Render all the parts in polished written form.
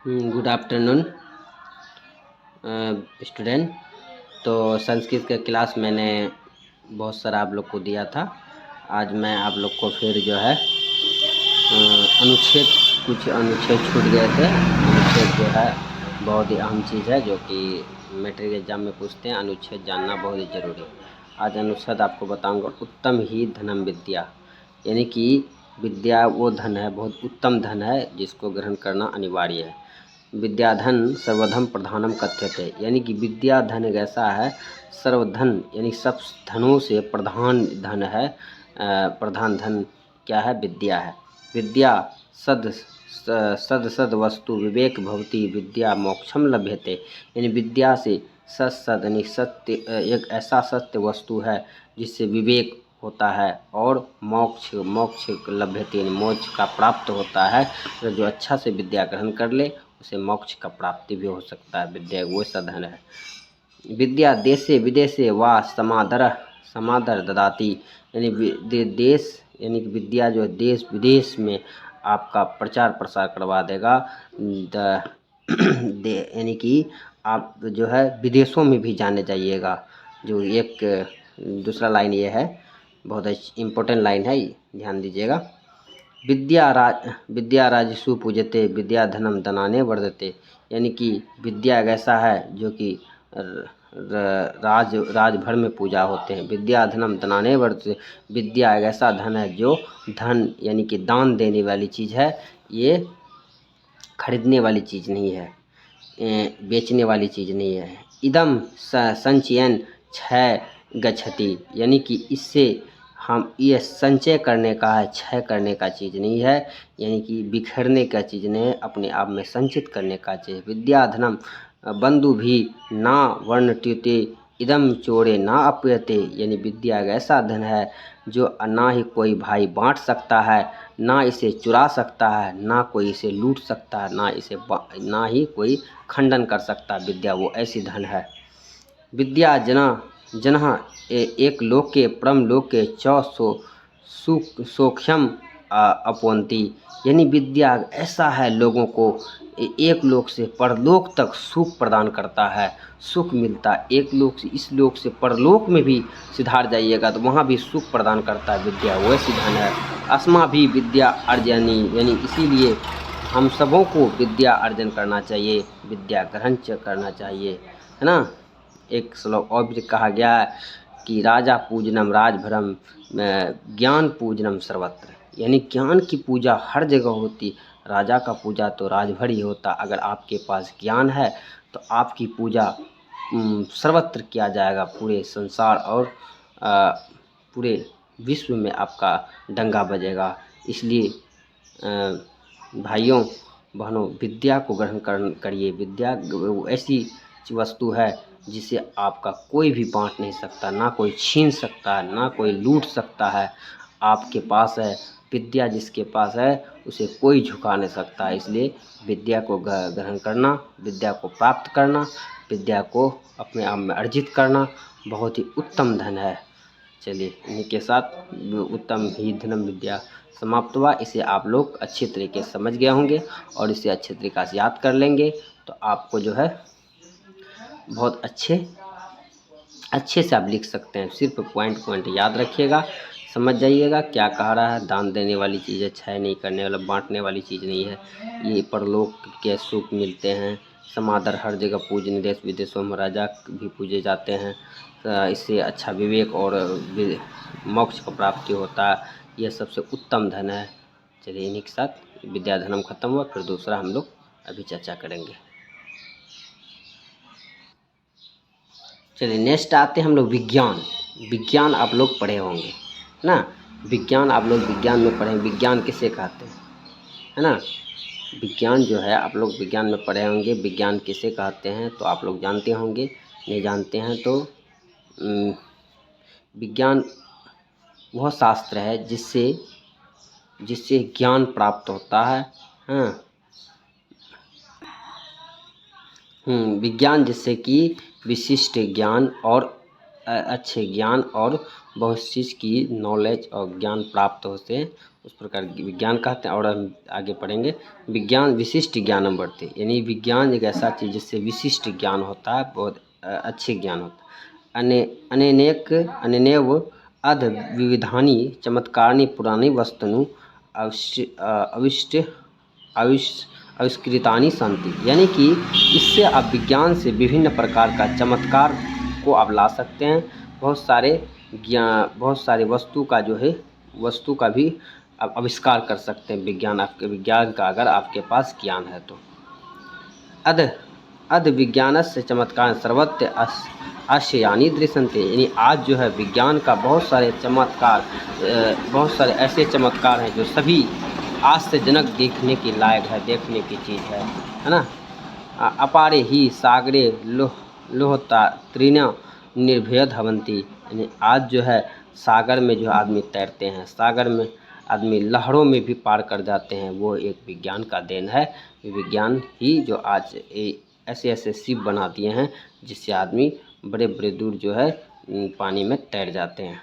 Good afternoon student. तो संस्कृत का class मैंने बहुत सारा आप लोग को दिया था। आज मैं आप लोग को फिर जो है कुछ अनुच्छेद छूट गए थे। अनुच्छेद जो है बहुत ही अहम चीज़ है, जो कि मैट्रिक एग्जाम में पूछते हैं। अनुच्छेद जानना बहुत ही ज़रूरी है। आज अनुच्छेद आपको बताऊंगा, उत्तम ही धनम विद्या, यानी कि विद्या वो धन है, बहुत उत्तम धन है, जिसको ग्रहण करना अनिवार्य है। विद्याधन सर्वधन प्रधानम कथ्यते, यानी कि विद्या धन एक ऐसा है, सर्वधन यानी सब धनों से प्रधान धन है। प्रधान धन क्या है? विद्या है। विद्या सद वस्तु विवेक भवति विद्या मोक्षम लभ्यते, यानी विद्या से सद यानी सत्य, एक ऐसा सत्य वस्तु है जिससे विवेक होता है और मोक्ष लभ्यते, यानी मोक्ष का प्राप्त होता है। तो जो अच्छा से विद्या ग्रहण कर ले उसे मोक्ष का प्राप्ति भी हो सकता है। विद्या वो साधन है। विद्या देशे विदेशे वा समादर ददाती, यानी देश यानी कि विद्या जो देश विदेश में आपका प्रचार प्रसार करवा देगा। यानी कि आप जो है विदेशों में भी जाने जाइएगा। जो एक दूसरा लाइन ये है, बहुत इम्पोर्टेंट लाइन है, ध्यान दीजिएगा। विद्या राजसु पूजते विद्या धनम धनाने वर्धते, यानी कि विद्या एक ऐसा है जो कि राज भर में पूजा होते हैं। विद्या धनम धनाने वर्धते, विद्या एक ऐसा धन है जो धन यानी कि दान देने वाली चीज़ है। ये खरीदने वाली चीज़ नहीं है, बेचने वाली चीज़ नहीं है। इदम संचयन क्षय गच्छति, यानी कि इससे हम ये संचय करने का है, क्षय करने का चीज़ नहीं है, यानी कि बिखरने का चीज़ नहीं है, अपने आप में संचित करने का चीज़। विद्या धनम बंधु भी ना वर्णट्युते इदम चोरे ना अपयते, यानी विद्या एक ऐसा धन है जो ना ही कोई भाई बांट सकता है, ना इसे चुरा सकता है, ना कोई इसे लूट सकता है, ना ही कोई खंडन कर सकता है। विद्या वो ऐसी धन है। विद्या जनः एक लोके परम लोके च सोख्यम अपवंती, यानी विद्या ऐसा है लोगों को एक लोक से परलोक तक सुख प्रदान करता है, सुख मिलता है। एक लोक से इस लोक से परलोक में भी सिधार जाइएगा तो वहाँ भी सुख प्रदान करता है। विद्या वैसी धन है। अस्मा भी विद्या अर्जनी, यानी इसीलिए हम सबों को विद्या अर्जन करना चाहिए, विद्या ग्रहण करना चाहिए, है ना। एक श्लोक और भी कहा गया है कि राजा पूजनम राजभरम ज्ञान पूजनम सर्वत्र, यानी ज्ञान की पूजा हर जगह होती। राजा का पूजा तो राजभर ही होता। अगर आपके पास ज्ञान है तो आपकी पूजा सर्वत्र किया जाएगा, पूरे संसार और पूरे विश्व में आपका डंका बजेगा। इसलिए भाइयों बहनों, विद्या को ग्रहण करिए। विद्या ऐसी वस्तु है जिसे आपका कोई भी बांट नहीं सकता, ना कोई छीन सकता है, ना कोई लूट सकता है। आपके पास है विद्या, जिसके पास है उसे कोई झुका नहीं सकता। इसलिए विद्या को ग्रहण करना, विद्या को प्राप्त करना, विद्या को अपने आप में अर्जित करना बहुत ही उत्तम धन है। चलिए, इन्हीं के साथ उत्तम ही धनम विद्या समाप्त हुआ। इसे आप लोग अच्छे तरीके से समझ गए होंगे और इसे अच्छे तरीक़े से याद कर लेंगे तो आपको जो है बहुत अच्छे से आप लिख सकते हैं। सिर्फ पॉइंट याद रखिएगा, समझ जाइएगा क्या कह रहा है। दान देने वाली चीज़ है, क्षय नहीं करने वाला, बांटने वाली चीज़ नहीं है। ये परलोक के सुख मिलते हैं। समादर हर जगह पूजनीय, देश विदेशों में राजा भी पूजे जाते हैं। इससे अच्छा विवेक और मोक्ष को प्राप्ति होता है। यह सबसे उत्तम धन है। चलिए, इन्हीं के साथ विद्या धनम खत्म हुआ। फिर दूसरा हम लोग अभी चर्चा करेंगे। चलिए, नेक्स्ट आते हैं हम लोग विज्ञान आप लोग पढ़े होंगे ना। विज्ञान आप लोग विज्ञान में पढ़े। विज्ञान किसे कहते हैं, है ना। विज्ञान जो है आप लोग विज्ञान में पढ़े होंगे। विज्ञान किसे कहते हैं तो आप लोग जानते होंगे। नहीं जानते हैं तो विज्ञान वह शास्त्र है जिससे ज्ञान प्राप्त होता है। हाँ, विज्ञान जिससे कि विशिष्ट ज्ञान और अच्छे ज्ञान और बहुत चीज़ की नॉलेज और ज्ञान प्राप्त होते हैं, उस प्रकार विज्ञान कहते हैं। और हम आगे पढ़ेंगे विज्ञान विशिष्ट ज्ञानम बढ़ते, यानी विज्ञान एक ऐसा चीज़ जिससे विशिष्ट ज्ञान होता है, बहुत अच्छे ज्ञान होता है। अनेनेव अध विविधानि चमत्कारिणी पुराणी वस्तुनु अविष्ट आविष्कृतानि संति, यानी कि इससे आप विज्ञान से विभिन्न प्रकार का चमत्कार को आप ला सकते हैं। बहुत सारे वस्तु का भी आप आविष्कार कर सकते हैं विज्ञान का अगर आपके पास ज्ञान है तो। अध विज्ञानस्य चमत्कार सर्वत्र आश्चर्यानि दृश्यन्ते, यानी आज जो है विज्ञान का बहुत सारे ऐसे चमत्कार हैं जो सभी आश्चर्यजनक देखने की लायक है, देखने की चीज़ है ना। अपारे ही सागरे लोहता त्रिना निर्भय धवंती, यानी आज जो है सागर में जो आदमी तैरते हैं, सागर में आदमी लहरों में भी पार कर जाते हैं, वो एक विज्ञान का देन है। विज्ञान ही जो आज ऐसे ऐसे शिप बना दिए हैं जिससे आदमी बड़े बड़े दूर जो है पानी में तैर जाते हैं।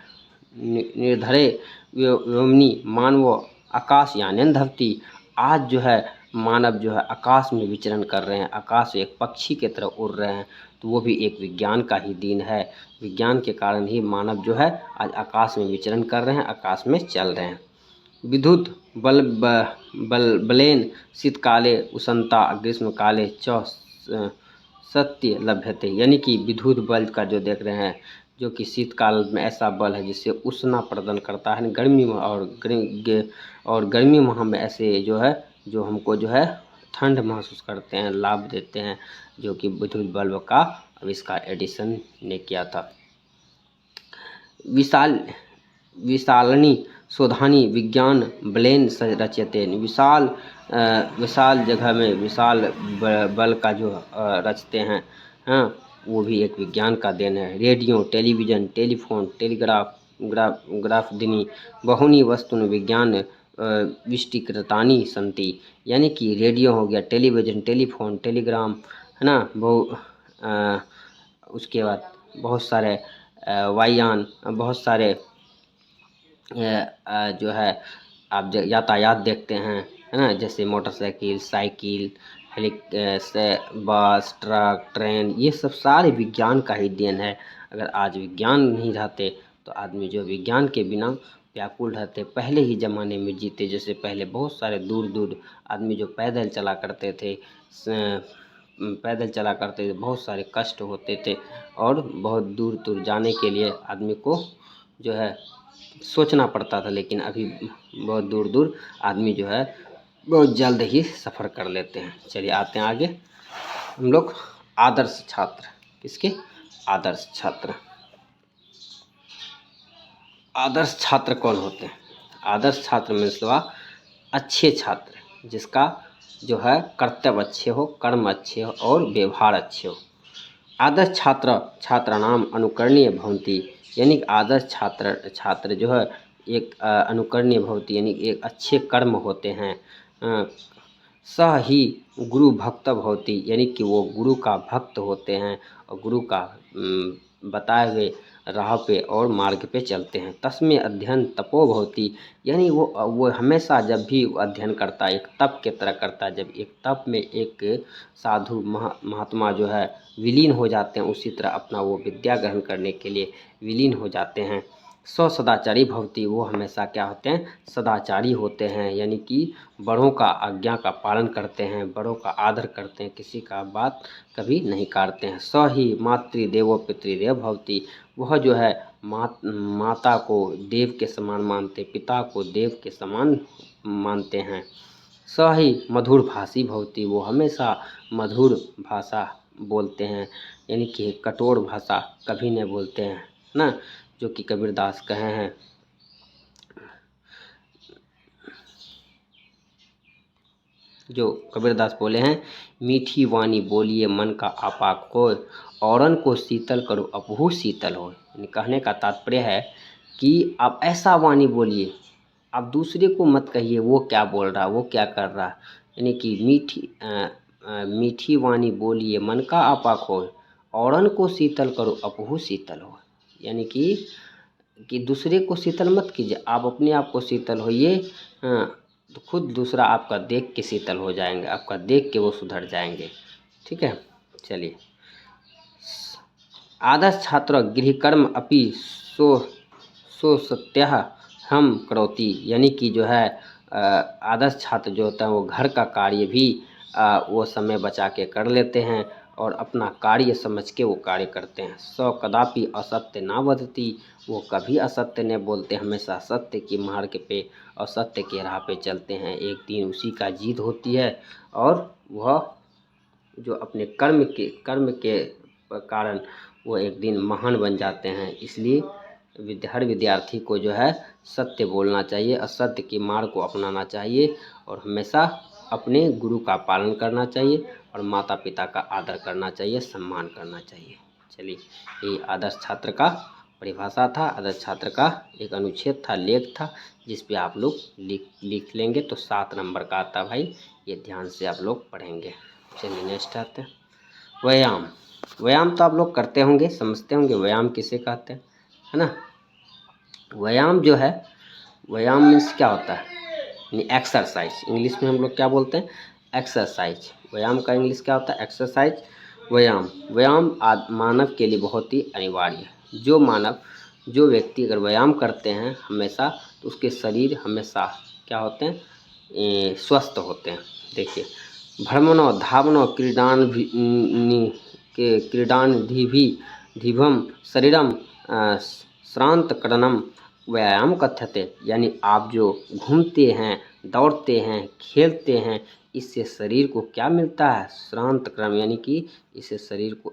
निर्धरे व्योमनी मानव आकाश यानन धरती, आज जो है मानव जो है आकाश में विचरण कर रहे हैं, आकाश एक पक्षी की तरह उड़ रहे हैं, तो वो भी एक विज्ञान का ही देन है। विज्ञान के कारण ही मानव जो है आज आकाश में विचरण कर रहे हैं, आकाश में चल रहे हैं। विद्युत बलेन शीतकाले उष्णता ग्रीष्म काले च सत्य लभ्यते, यानी कि विद्युत बल का जो देख रहे हैं, जो कि शीतकाल में ऐसा बल है जिससे उष्णता प्रदान करता है, गर्मी में और गर्मी में हम ऐसे जो है जो हमको जो है ठंड महसूस करते हैं, लाभ देते हैं, जो कि विद्युत बल्ब का आविष्कार एडिसन ने किया था। विशालनी शोधानी विज्ञान बलेन रचयते, विशाल जगह में विशाल बल का जो रचते हैं, हाँ, वो भी एक विज्ञान का देन है। रेडियो टेलीविज़न टेलीफोन ग्राफ दिनी बहुनी वस्तुन विज्ञान विष्टीकृतानि संति, यानी कि रेडियो हो गया, टेलीविज़न टेलीफोन टेलीग्राम है ना, उसके बाद बहुत सारे वायुयान, बहुत सारे जो है आप यातायात देखते हैं, है ना, जैसे motorcycle cycle bus truck train, ये सब सारे विज्ञान का ही देन है। अगर आज विज्ञान नहीं रहते तो आदमी जो विज्ञान के बिना व्याकुल रहते, पहले ही ज़माने में जीते। जैसे पहले बहुत सारे दूर दूर आदमी जो पैदल चला करते थे, बहुत सारे कष्ट होते थे और बहुत दूर दूर जाने के लिए आदमी को जो है सोचना पड़ता था, लेकिन अभी बहुत दूर दूर आदमी जो है बहुत जल्द ही सफ़र कर लेते हैं। चलिए आते हैं आगे हम लोग आदर्श छात्र। किसके? आदर्श छात्र। आदर्श छात्र कौन होते हैं? आदर्श छात्र मतलब अच्छे छात्र, जिसका जो है कर्तव्य अच्छे हो, कर्म अच्छे हो और व्यवहार अच्छे हो। आदर्श छात्राणाम अनुकरणीय भवन्ति, यानी आदर्श छात्र जो है एक अनुकरणीय भवति, यानी एक अच्छे कर्म होते हैं। सह ही गुरु भक्त भवति, यानी कि वो गुरु का भक्त होते हैं और गुरु का बताए हुए राह पे और मार्ग पे चलते हैं। तस्में अध्ययन तपो भवति, यानी वो हमेशा जब भी अध्ययन करता है एक तप के तरह करता है। जब एक तप में एक साधु महात्मा जो है विलीन हो जाते हैं, उसी तरह अपना वो विद्या ग्रहण करने के लिए विलीन हो जाते हैं। सदाचारी भवति, वो हमेशा क्या होते हैं? सदाचारी होते हैं, यानी कि बड़ों का आज्ञा का पालन करते हैं, बड़ों का आदर करते हैं, किसी का बात कभी नहीं काटते हैं। स ही मातृदेवो पितृदेव भवति, वह जो है माता को देव के समान मानते, पिता को देव के समान मानते हैं। स ही मधुर भाषी भवति, वो हमेशा मधुर भाषा बोलते हैं, यानी कि कठोर भाषा कभी नहीं बोलते हैं ना, जो कि कबीरदास कहे हैं। जो कबीरदास बोले हैं, मीठी वाणी बोलिए मन का आपा खोए, औरन को शीतल करो अपहु शीतल हो। यानी कहने का तात्पर्य है कि आप ऐसा वाणी बोलिए, आप दूसरे को मत कहिए वो क्या बोल रहा, वो क्या कर रहा। यानी कि मीठी वाणी बोलिए मन का आपा खोए, औरन को शीतल करो अपहु शीतल हो। यानी कि कि दूसरे को शीतल मत कीजिए, आप अपने आप को शीतल होइए। हाँ, तो खुद दूसरा आपका देख के शीतल हो जाएंगे, आपका देख के वो सुधर जाएंगे। ठीक है, चलिए। आदर्श छात्र गृहकर्म अपि सो सो सत्याह हम करोति, यानी कि जो है आदर्श छात्र जो होता है वो घर का कार्य भी वो समय बचा के कर लेते हैं और अपना कार्य समझ के वो कार्य करते हैं। सौ कदापि असत्य ना वदति, वो कभी असत्य नहीं बोलते, हमेशा सत्य की मार्ग पे और सत्य के राह पे चलते हैं। एक दिन उसी का जीत होती है और वह जो अपने कर्म के कारण वो एक दिन महान बन जाते हैं। इसलिए हर विद्यार्थी को जो है सत्य बोलना चाहिए, असत्य की मार्ग को अपनाना चाहिए और हमेशा अपने गुरु का पालन करना चाहिए और माता पिता का आदर करना चाहिए, सम्मान करना चाहिए। चलिए, ये आदर्श छात्र का परिभाषा था, आदर्श छात्र का एक अनुच्छेद था, लेख था, जिस पे आप लोग लिख लेंगे तो 7 नंबर का आता भाई, ये ध्यान से आप लोग पढ़ेंगे। चलिए नेक्स्ट आते हैं, व्यायाम। व्यायाम तो आप लोग करते होंगे, समझते होंगे व्यायाम किसे कहते हैं, है ना। व्यायाम जो है, व्यायाम मीन्स क्या होता है, यानी एक्सरसाइज। इंग्लिश में हम लोग क्या बोलते हैं, एक्सरसाइज। व्यायाम का इंग्लिश क्या होता है, एक्सरसाइज। व्यायाम मानव के लिए बहुत ही अनिवार्य है। जो व्यक्ति अगर व्यायाम करते हैं हमेशा, तो उसके शरीर हमेशा क्या होते हैं, स्वस्थ होते हैं। देखिए, भ्रमणो धावनो क्रीडानधिभम शरीरम श्रांतकरणम व्यायाम कथ्यते, यानी आप जो घूमते हैं, दौड़ते हैं, खेलते हैं, इससे शरीर को क्या मिलता है, श्रांतकरण, यानी कि इससे शरीर को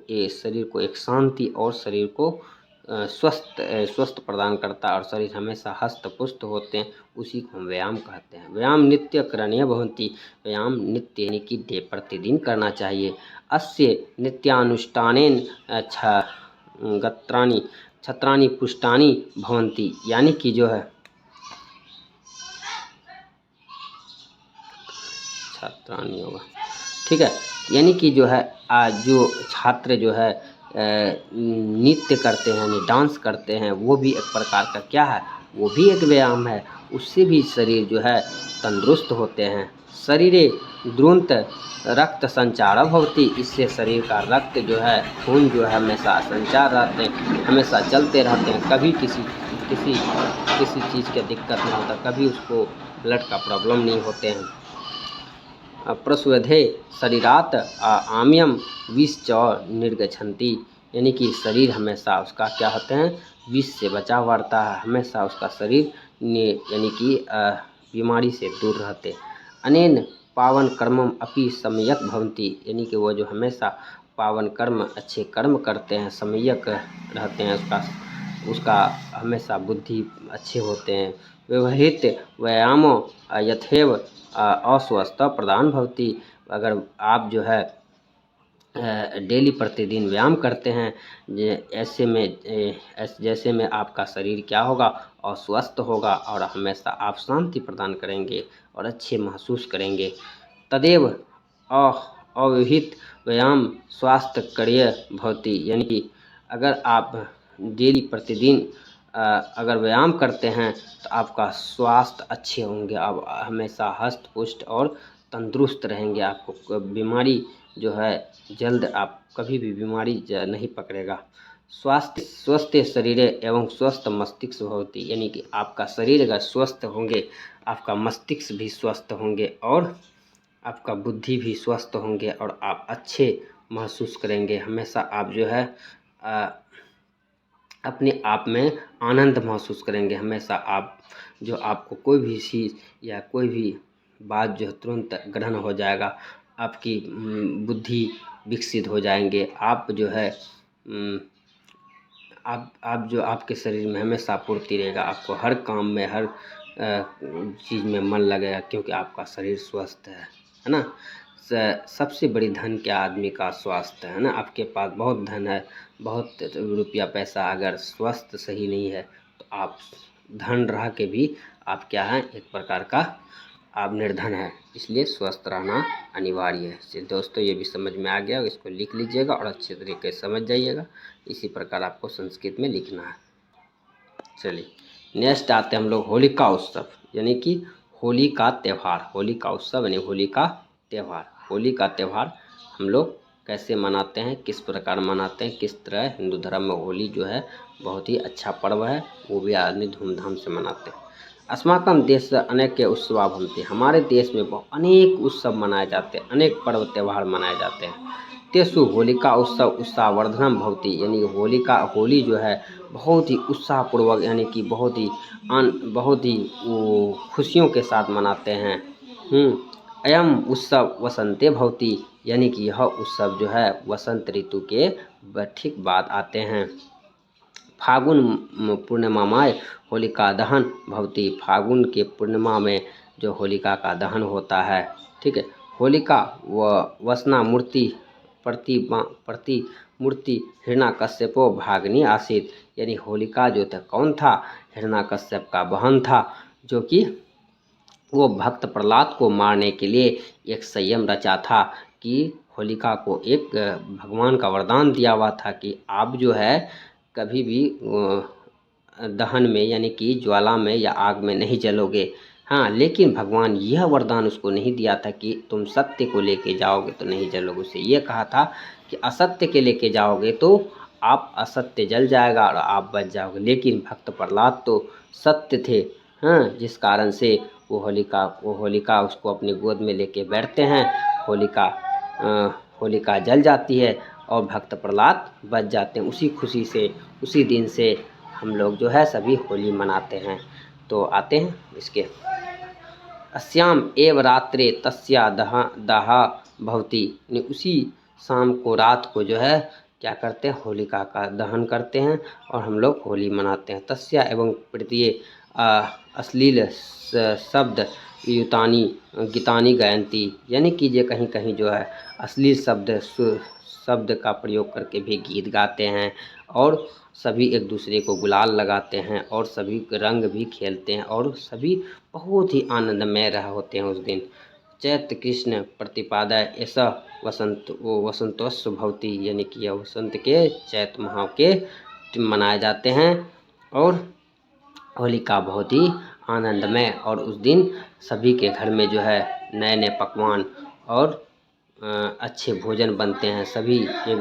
एक शांति और शरीर को स्वस्थ प्रदान करता है और शरीर हमेशा हस्त पुष्ट होते हैं, उसी को हम व्यायाम कहते हैं। व्यायाम नित्य करणीय भवन्ति, व्यायाम नित्य यानी कि प्रतिदिन करना चाहिए। अस्य नित्यानुष्ठानेन छत्राणि पुष्टानि भवन्ति, यानी कि जो है छात्राणि होगा, ठीक है, यानी कि जो है जो छात्र जो है नृत्य करते हैं, यानी डांस करते हैं, वो भी एक प्रकार का क्या है, वो भी एक व्यायाम है। उससे भी शरीर जो है तंदुरुस्त होते हैं। शरीरे द्रुत रक्त संचार भवति, इससे शरीर का रक्त जो है, खून जो है हमेशा संचार रहते हैं, हमेशा चलते रहते हैं, कभी किसी चीज़ का दिक्कत नहीं होता, कभी उसको ब्लड का प्रॉब्लम नहीं होते हैं। प्रस्वधे शरीरात आम्यम विष च निर्गछन्ति, यानी कि शरीर हमेशा उसका क्या होते हैं, विष से बचा हुआ रहता है, हमेशा उसका शरीर यानी कि बीमारी से दूर रहते। अनेन पावन कर्मम अपि सम्यक भवन्ति, यानी कि वो जो हमेशा पावन कर्म, अच्छे कर्म करते हैं, सम्यक रहते हैं, उसका हमेशा बुद्धि अच्छे होते हैं। व्यवहित व्यायामो यथेव अस्वस्थ प्रदान भवति, अगर आप जो है डेली प्रतिदिन व्यायाम करते हैं, जैसे में आपका शरीर क्या होगा, अस्वस्थ होगा और हमेशा आप शांति प्रदान करेंगे और अच्छे महसूस करेंगे। तदेव अविहित व्यायाम स्वास्थ्य कार्य भवति, यानी कि अगर आप डेली प्रतिदिन अगर व्यायाम करते हैं तो आपका स्वास्थ्य अच्छे होंगे, आप हमेशा हष्ट पुष्ट और तंदुरुस्त रहेंगे, आपको बीमारी जो है जल्द, आप कभी भी बीमारी नहीं पकड़ेगा। स्वस्थ शरीर एवं स्वस्थ मस्तिष्क भवति, यानी कि आपका शरीर अगर स्वस्थ होंगे, आपका मस्तिष्क भी स्वस्थ होंगे और आपका बुद्धि भी स्वस्थ होंगे और आप अच्छे महसूस करेंगे। हमेशा आप जो है अपने आप में आनंद महसूस करेंगे। हमेशा आप जो आपको कोई भी चीज़ या कोई भी बात जो तुरंत ग्रहण हो जाएगा, आपकी बुद्धि विकसित हो जाएंगे। आप जो है आप जो आपके शरीर में हमेशा फुर्ती रहेगा, आपको हर काम में, हर चीज़ में मन लगेगा, क्योंकि आपका शरीर स्वस्थ है ना। सबसे बड़ी धन क्या आदमी का स्वास्थ्य है ना। आपके पास बहुत धन है, बहुत रुपया पैसा, अगर स्वास्थ्य सही नहीं है तो आप धन रह के भी आप क्या हैं, एक प्रकार का आप निर्धन है। इसलिए स्वस्थ रहना अनिवार्य है। दोस्तों, ये भी समझ में आ गया, इसको लिख लीजिएगा और अच्छे तरीके से समझ जाइएगा। इसी प्रकार आपको संस्कृत में लिखना है। चलिए नेक्स्ट आते हैं हम लोग होलिका उत्सव, यानी कि होली का त्यौहार। होली का उत्सव यानी होली का त्यौहार। होली का त्यौहार हम लोग कैसे मनाते हैं, किस प्रकार मनाते हैं, किस तरह हिंदू धर्म में होली जो है बहुत ही अच्छा पर्व है, वो भी आदमी धूमधाम से मनाते हैं। अस्माकं देश अनेक उत्सव भवन्ति, हमारे देश में अनेक उत्सव मनाए जाते हैं, अनेक पर्व त्यौहार मनाए जाते हैं। तेसु होलिका उत्सव उत्साहवर्धनम भवति, यानी होली जो है बहुत ही उत्साहपूर्वक यानी कि बहुत ही वो खुशियों के साथ मनाते हैं। अयम उत्सव वसंते भवति, यानी कि यह उत्सव जो है वसंत ऋतु के ठीक बाद आते हैं। फागुन पूर्णिमामय होलिका दहन भवति, फागुन के पूर्णिमा में जो होलिका का दहन होता है, ठीक है। होलिका व वसना प्रतिमूर्ति हिरण्यकश्यपो भागनी आसीत, यानी होलिका जो था कौन था, हिरण्यकश्यप का बहन था, जो कि वो भक्त प्रहलाद को मारने के लिए एक संयम रचा था कि होलिका को एक भगवान का वरदान दिया हुआ था कि आप जो है कभी भी दहन में यानी कि ज्वाला में या आग में नहीं जलोगे। हाँ, लेकिन भगवान यह वरदान उसको नहीं दिया था कि तुम सत्य को लेके जाओगे तो नहीं जलोगे। उसे ये कहा था कि असत्य के लेके जाओगे तो आप असत्य जल जाएगा और आप बच जाओगे। लेकिन भक्त प्रहलाद तो सत्य थे, हाँ, जिस कारण से वो होलिका उसको अपनी गोद में लेके बैठते हैं। होलिका जल जाती है और भक्त प्रहलाद बच जाते हैं। उसी खुशी से उसी दिन से हम लोग जो है सभी होली मनाते हैं। तो आते हैं इसके अस्याम एव रात्रे तस्या दाह भवति, उसी शाम को रात को जो है क्या करते हैं, होलिका का दहन करते हैं और हम लोग होली मनाते हैं। तस्या एवं प्रत्यय अश्लील शब्द युतानी गीतानी गायंती, यानी कि ये कहीं कहीं जो है अश्लील शब्द का प्रयोग करके भी गीत गाते हैं और सभी एक दूसरे को गुलाल लगाते हैं और सभी रंग भी खेलते हैं और सभी बहुत ही आनंदमय होते हैं उस दिन। चैत्र कृष्ण प्रतिपादय ऐसा वसंतोत्सव भवति, यानी कि यह वसंत के चैत्र माह के मनाए जाते हैं और होलिका बहुत ही आनंदमय। और उस दिन सभी के घर में जो है नए नए पकवान और अच्छे भोजन बनते हैं। सभी एक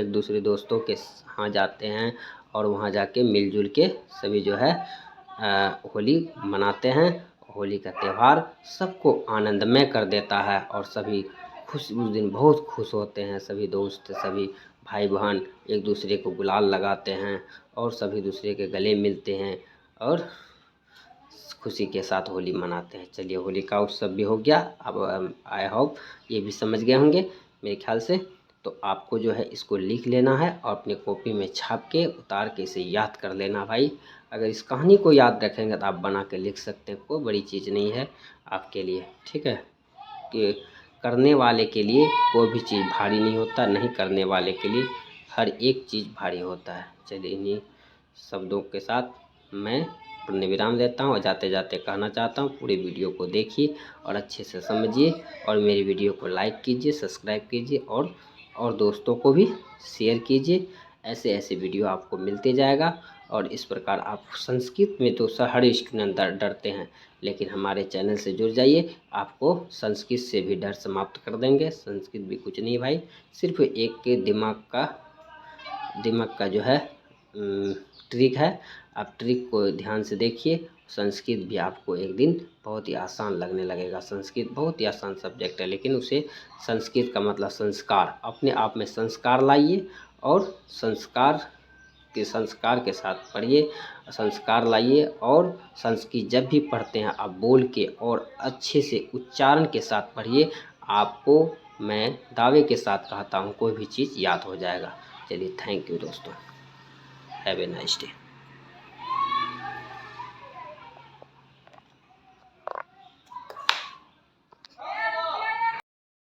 दूसरे दोस्तों के यहाँ जाते हैं और वहाँ जाके मिलजुल के सभी जो है होली मनाते हैं। होली का त्यौहार सबको आनंदमय कर देता है और सभी उस दिन बहुत खुश होते हैं। सभी दोस्त सभी भाई बहन एक दूसरे को गुलाल लगाते हैं और सभी दूसरे के गले मिलते हैं और खुशी के साथ होली मनाते हैं। चलिए होली का उत्सव भी हो गया। अब आई होप ये भी समझ गए होंगे मेरे ख्याल से। तो आपको जो है इसको लिख लेना है और अपनी कॉपी में छाप के उतार के इसे याद कर लेना भाई। अगर इस कहानी को याद रखेंगे तो आप बना के लिख सकते हैं, कोई बड़ी चीज़ नहीं है आपके लिए, ठीक है। कि करने वाले के लिए कोई भी चीज़ भारी नहीं होता, नहीं करने वाले के लिए हर एक चीज़ भारी होता है। चलिए इन्हीं शब्दों के साथ मैं अपने विराम देता हूँ और जाते जाते कहना चाहता हूँ पूरी वीडियो को देखिए और अच्छे से समझिए और मेरी वीडियो को लाइक कीजिए, सब्सक्राइब कीजिए और दोस्तों को भी शेयर कीजिए। ऐसे ऐसे वीडियो आपको मिलते जाएगा और इस प्रकार आप संस्कृत में तो हर स्टूडेंट डरते हैं, लेकिन हमारे चैनल से जुड़ जाइए, आपको संस्कृत से भी डर समाप्त कर देंगे। संस्कृत भी कुछ नहीं भाई, सिर्फ एक के दिमाग का जो है ट्रिक है। आप ट्रिक को ध्यान से देखिए। संस्कृत भी आपको एक दिन बहुत ही आसान लगने लगेगा। संस्कृत बहुत ही आसान सब्जेक्ट है, लेकिन उसे संस्कृत का मतलब संस्कार, अपने आप में संस्कार लाइए और संस्कार के साथ पढ़िए, संस्कार लाइए। और संस्कृत जब भी पढ़ते हैं आप बोल के और अच्छे से उच्चारण के साथ पढ़िए, आपको मैं दावे के साथ कहता हूँ कोई भी चीज़ याद हो जाएगा। चलिए थैंक यू दोस्तों, हैव ए नाइस डे।